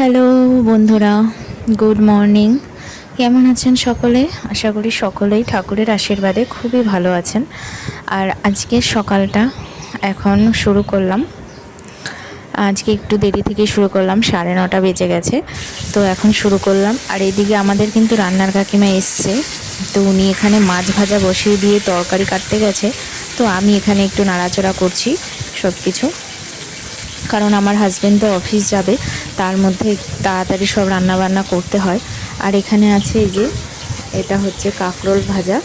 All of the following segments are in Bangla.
হ্যালো বন্ধুরা, গুড মর্নিং। কেমন আছেন সকলে? আশা করি সকলেই ঠাকুরের আশীর্বাদে খুবই ভালো আছেন। আর আজকের সকালটা এখন শুরু করলাম। আজকে একটু দেরি থেকে শুরু করলাম, 9:30 বেজে গেছে। তো এখন শুরু করলাম। আর এদিকে আমাদের কিন্তু রান্নার কাকিমা এসছে, তো উনি এখানে মাছ ভাজা বসিয়ে দিয়ে তরকারি কাটতে গেছে। তো আমি এখানে একটু নাড়াচাড়া করছি সব কিছু, কারণ আমার হাজব্যান্ড তো অফিস যাবে, তার মধ্যে তাড়াতাড়ি সব রান্নাবান্না করতে হয়। আর এখানে আছে এই যে, এটা হচ্ছে কাঁকরোল ভাজা।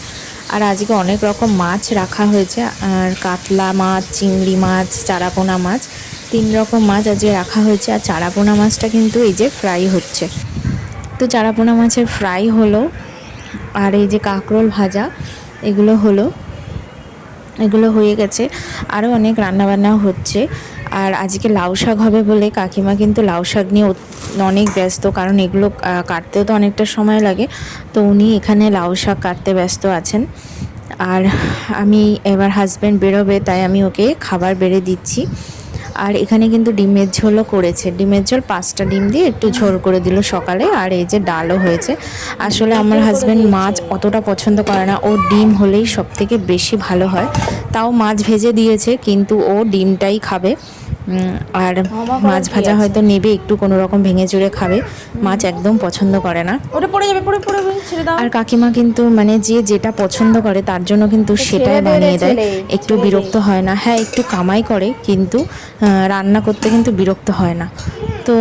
আর আজকে অনেক রকম মাছ রাখা হয়েছে, আর কাতলা মাছ, চিংড়ি মাছ, চারাপোনা মাছ, 3 রকম মাছ আজকে রাখা হয়েছে। আর চারাপোনা মাছটা কিন্তু এই যে ফ্রাই হচ্ছে। তো চারাপোনা মাছের ফ্রাই হলো, আর এই যে কাঁকরোল ভাজা এগুলো হয়ে গেছে। আরও অনেক রান্নাবান্না হচ্ছে। আর আজকে লাউ শাক হবে বলে কাকিমা কিন্তু লাউ শাক নিয়ে অনেক ব্যস্ত, কারণ এগুলো কাটতেও তো অনেকটা সময় লাগে। তো উনি এখানে লাউ শাক কাটতে ব্যস্ত আছেন। আর আমি এবার হাজব্যান্ড বেরোবে, তাই আমি ওকে খাবার বেড়ে দিচ্ছি। আর এখানে কিন্তু ডিমের ঝোলও করেছে, ডিমের ঝোল 5টা ডিম দিয়ে একটু ঝোল করে দিল সকালে। আর এই যে ডালও হয়েছে। আসলে আমার হাজব্যান্ড মাছ অতটা পছন্দ করে না, ও ডিম হলেই সব থেকে বেশি ভালো হয়। তাও মাছ ভেজে দিয়েছে, কিন্তু ও ডিমটাই খাবে। আর মাছ ভাজা হয়তো নেবে একটু, কোনো রকম ভেঙে চুরে খাবে, মাছ একদম পছন্দ করে না। ওটা পড়ে যাবে, পড়ে পড়ে ছেড়ে দাও। আর কাকিমা কিন্তু মানে যে যেটা পছন্দ করে তার জন্য কিন্তু সেটাই বানিয়ে দেয়, একটু বিরক্ত হয় না। হ্যাঁ, একটু কামাই করে, কিন্তু রান্না করতে কিন্তু বিরক্ত হয় না। তো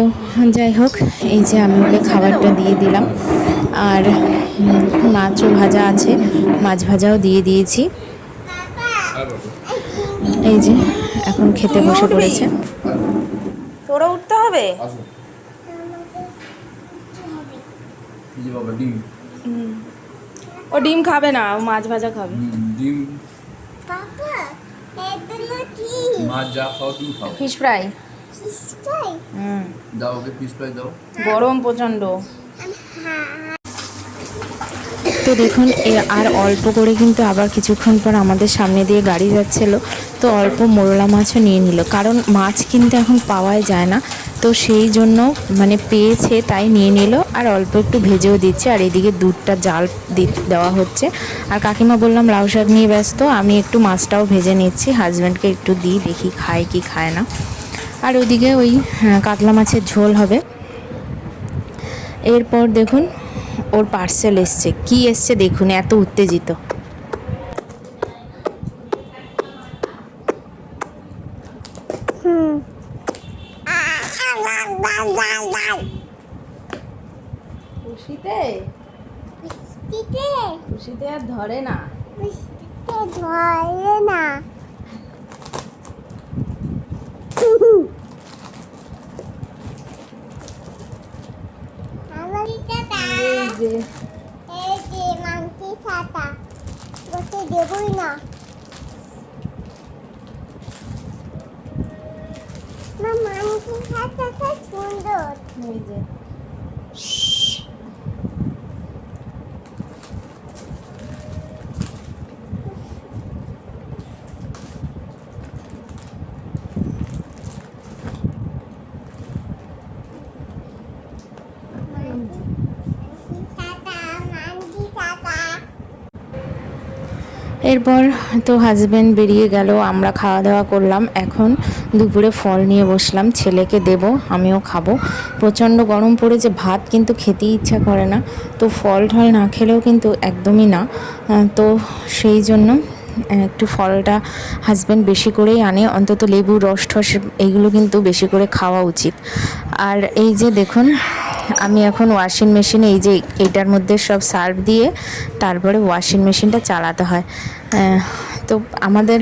যাই হোক, এই যে আমি ওকে খাবারটা দিয়ে দিলাম। আর মাছও ভাজা আছে, মাছ ভাজাও দিয়ে দিয়েছি। এই যে এখন খেতে তুইও বসে উঠবি? পড়েছে। তোরা উঠতে হবে। ও ডিম খাবে না, ও মাছ ভাজা খাবে। ডিম মাছ যা খাও তুমি খাও। Fish fry. দাও ওকে ফিশ ফ্রাই দাও। গরম প্রচন্ড। তো দেখুন, আর অল্প করে কিন্তু আবার কিছুক্ষণ পর আমাদের সামনে দিয়ে গাড়ি যাচ্ছিলো, তো অল্প মোরলা মাছও নিয়ে নিল, কারণ মাছ কিন্তু এখন পাওয়াই যায় না। তো সেই জন্য মানে পেয়েছে তাই নিয়ে নিল, আর অল্প একটু ভেজেও দিচ্ছে। আর এদিকে দুধটা জাল দেওয়া হচ্ছে। আর কাকিমা বললাম লাউ শাক নিয়ে ব্যস্ত, আমি একটু মাছটাও ভেজে নিচ্ছি, হাজব্যান্ডকে একটু দিই, দেখি খায় কি খায় না। আর ওইদিকে ওই কাতলা মাছের ঝোল হবে। এরপর দেখুন ওর পার্সেল এসছে, কি এসছে দেখুন, এত উত্তেজিত। খুশিতে খুশিতে আর ধরে না। এই যে দেবই না মাংসের খাতাটা সুন্দর। এই যে এরপর তো হাজব্যান্ড বেরিয়ে গেল, আমরা খাওয়া দাওয়া করলাম। এখন দুপুরে ফল নিয়ে বসলাম, ছেলেকে দেব, আমিও খাবো। প্রচণ্ড গরম পড়েছে, ভাত কিন্তু খেতেই ইচ্ছা করে না। তো ফল ঠল না খেলেও কিন্তু একদমই না। তো সেই জন্য একটু ফলটা হাজব্যান্ড বেশি করেই আনে, অন্তত লেবু রস টস এইগুলো কিন্তু বেশি করে খাওয়া উচিত। আর এই যে দেখুন, আমি এখন ওয়াশিং মেশিনে এই যে এইটার মধ্যে সব সার্ফ দিয়ে তারপরে ওয়াশিং মেশিনটা চালাতে হয়। তো আমাদের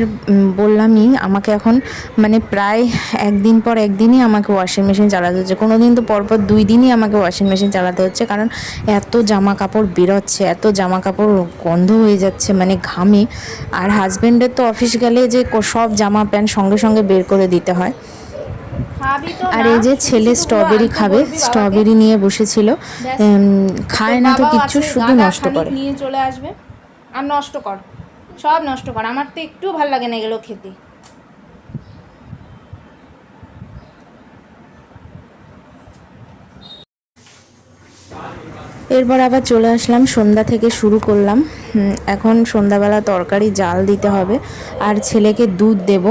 বললামই, আমাকে এখন মানে প্রায় একদিন পর একদিনই আমাকে ওয়াশিং মেশিন চালাতে হচ্ছে, কোনো দিন তো পরপর 2 দিনই আমাকে ওয়াশিং মেশিন চালাতে হচ্ছে, কারণ এত জামা কাপড় বেরোচ্ছে, এত জামা কাপড় গন্ধ হয়ে যাচ্ছে মানে ঘামে। আর হাজব্যান্ডের তো অফিস গেলে যে সব জামা প্যান্ট সঙ্গে সঙ্গে বের করে দিতে হয়। খাবি তো আর না, এই যে শুধু ছেলে শুধু গুলো স্ট্রবেরি আনতে খাবে, বলবি বাবাকে। স্ট্রবেরি নিয়ে বসেছিল। ব্যাস, খায় তোর না তো বাবাও কিচ্ছু, আছে, শুধু গাদা নষ্ট খানিক করে। নিয়ে চলে আসবে। আর নষ্ট কর, সব নষ্ট কর, আমার তো একটু ভাল লাগে না এগুলো খেতে। এরপর আবার চলে আসলাম, সন্ধ্যা থেকে শুরু করলাম। এখন সন্ধ্যাবেলা তরকারি জাল দিতে হবে আর ছেলেকে দুধ দেব।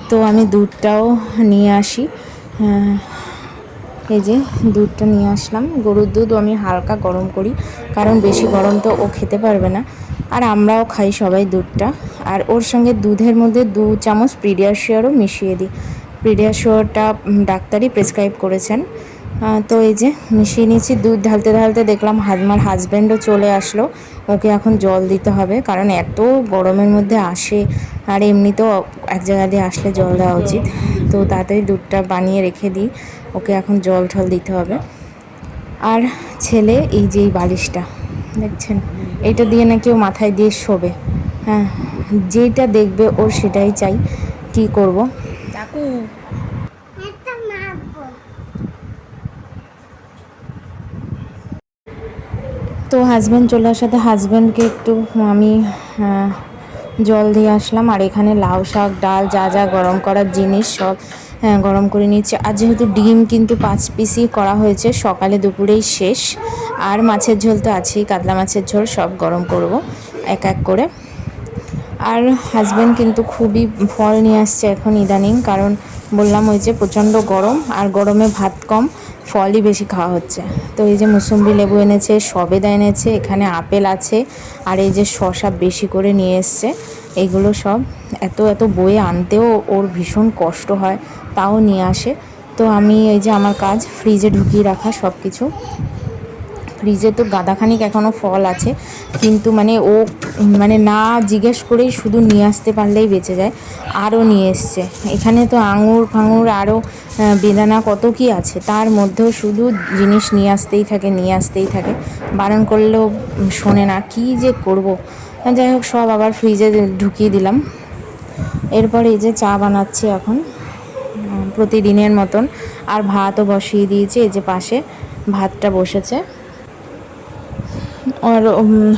তো আমি দুধটাও নিয়ে আসি। এই যে দুধটা নিয়ে আসলাম, গরুর দুধ আমি হালকা গরম করি, কারণ বেশি গরম তো ও খেতে পারবে না, আর আমরাও খাই সবাই দুধটা। আর ওর সঙ্গে দুধের মধ্যে 2 চামচ পিডিয়াশিওরও মিশিয়ে দিই। পিডিয়াশিওরটা ডাক্তারই প্রেসক্রাইব করেছেন। তো এই যে মিশিয়ে নিয়েছি। দুধ ঢালতে ঢালতে দেখলাম আমার হাজব্যান্ডও চলে আসলো। ওকে এখন জল দিতে হবে, কারণ এত গরমের মধ্যে আসে, আর এমনিতেও এক জায়গা দিয়ে আসলে জল দেওয়া উচিত। তো তাড়াতাড়ি দুধটা বানিয়ে রেখে দিই, ওকে এখন জল ঠল দিতে হবে। আর ছেলে এই যে এই বালিশটা দেখছেন, এটা দিয়ে নাকি ও মাথায় দিয়ে শোবে। হ্যাঁ, যেটা দেখবে ওর সেটাই চাই, কি করব। চাকু একটা মারবো। তো হাজব্যান্ড চলে আসাতে হাজব্যান্ডকে একটু আমি জল দিয়ে আসলাম। আর এখানে লাউ শাক, ডাল, যা যা গরম করার জিনিস সব গরম করে নিচ্ছি। আর যেহেতু ডিম কিন্তু 5 পিসই করা হয়েছে, সকালে দুপুরেই শেষ। আর মাছের ঝোল তো আছেই, কাতলা মাছের ঝোল সব গরম করব এক এক করে। আর হাজব্যান্ড কিন্তু খুবই ফল নিয়ে আসছে এখন ইদানিং, কারণ বললাম ওই যে প্রচণ্ড গরম, আর গরমে ভাত কম, ফলই বেশি খাওয়া হচ্ছে। তো এই যে মুসম্বি লেবু এনেছে, সবেদা এনেছে, এখানে আপেল আছে, আর এই যে শসা বেশি করে নিয়ে এসছে। এইগুলো সব এত এত বয়ে আনতেও ওর ভীষণ কষ্ট হয়, তাও নিয়ে আসে। তো আমি এই যে আমার কাজ ফ্রিজে ঢুকিয়ে রাখা সব কিছু। ফ্রিজে তো গাদাখানিক এখনও ফল আছে, কিন্তু ও না জিজ্ঞেস করেই শুধু নিয়ে আসতে পারলেই বেঁচে যায়। আরও নিয়ে এসছে, এখানে তো আঙুর ফাঙুর আরও বেদানা কত কি আছে, তার মধ্যেও শুধু জিনিস নিয়ে আসতেই থাকে। বারণ করলেও শোনে না, কি যে করব। যাই হোক, সব আবার ফ্রিজে ঢুকিয়ে দিলাম। এরপর এই যে চা বানাচ্ছি এখন প্রতিদিনের মতন, আর ভাতও বসিয়ে দিয়েছি। এই যে পাশে ভাতটা বসেছে। আর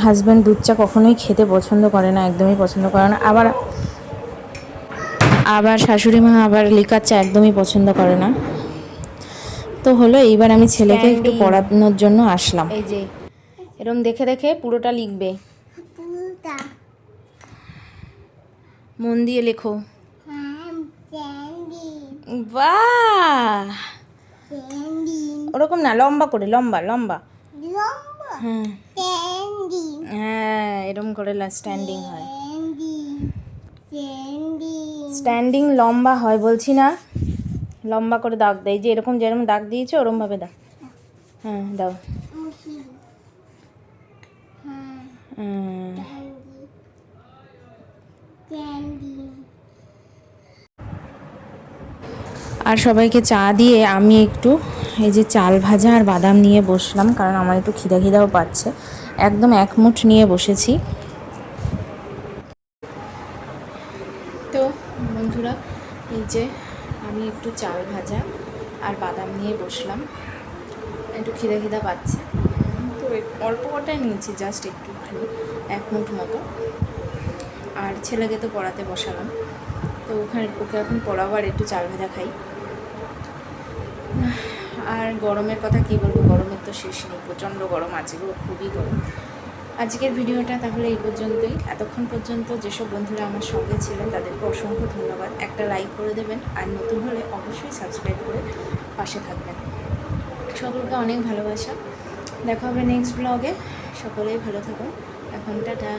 হাজব্যান্ড দুধ চা কখনোই খেতে পছন্দ করে না, একদমই পছন্দ করে না। আবার শাশুড়ি মা আবার লিকার চা একদমই পছন্দ করে না। তো হলো, এইবার আমি ছেলেকে একটু পড়ানোর জন্য আসলাম। এই যে এরকম দেখে দেখে পুরোটা লিখবে, পুরোটা। মন দিয়ে লেখো। হ্যাঁ, ক্যান্ডি বাহ, ক্যান্ডি ওরকম না, লম্বা করে, লম্বা লম্বা। লম্বা হ্যাঁ ক্যান্ডি হ্যাঁ, এরকম করে স্ট্যান্ডিং হয়। ক্যান্ডি ক্যান্ডি স্ট্যান্ডিং লম্বা হয় বলছি না, লম্বা করে দাগ দেয়। যে এরকম যেরকম দাগ দিয়েছে ওরমভাবে দাও। হ্যাঁ দাও। মুখি হ্যাঁ হুম। ক্যান্ডি ক্যান্ডি আর সবাইকে চা দিয়ে আমি একটু এই যে চাল ভাজা আর বাদাম নিয়ে বসলাম, কারণ আমার একটু খিদাও পাচ্ছে। একদম এক মুঠ নিয়ে বসেছি। তো বন্ধুরা, এই যে আমি একটু চাল ভাজা আর বাদাম নিয়ে বসলাম, একটু খিদা পাচ্ছে। তো অল্প কটাই নিয়েছি, জাস্ট একটুখানি, এক মুঠ মতো। আর ছেলেকে তো পড়াতে বসালাম, তো ওকে এখন পড়াবো আর একটু চাল ভাজা খাই। আর গরমের কথা কি বলবো, গরমের তো শেষ নেই, প্রচণ্ড গরম, আজকেও খুবই গরম। আজকের ভিডিওটা তাহলে এই পর্যন্তই। এতক্ষণ পর্যন্ত যেসব বন্ধুরা আমার সঙ্গে ছিলেন তাদেরকে অসংখ্য ধন্যবাদ। একটা লাইক করে দেবেন, আর নতুন হলে অবশ্যই সাবস্ক্রাইব করে পাশে থাকবেন। সকলকে অনেক ভালোবাসা, দেখা হবে নেক্সট ব্লগে। সকলেই ভালো থাকুন, এখন টাটা।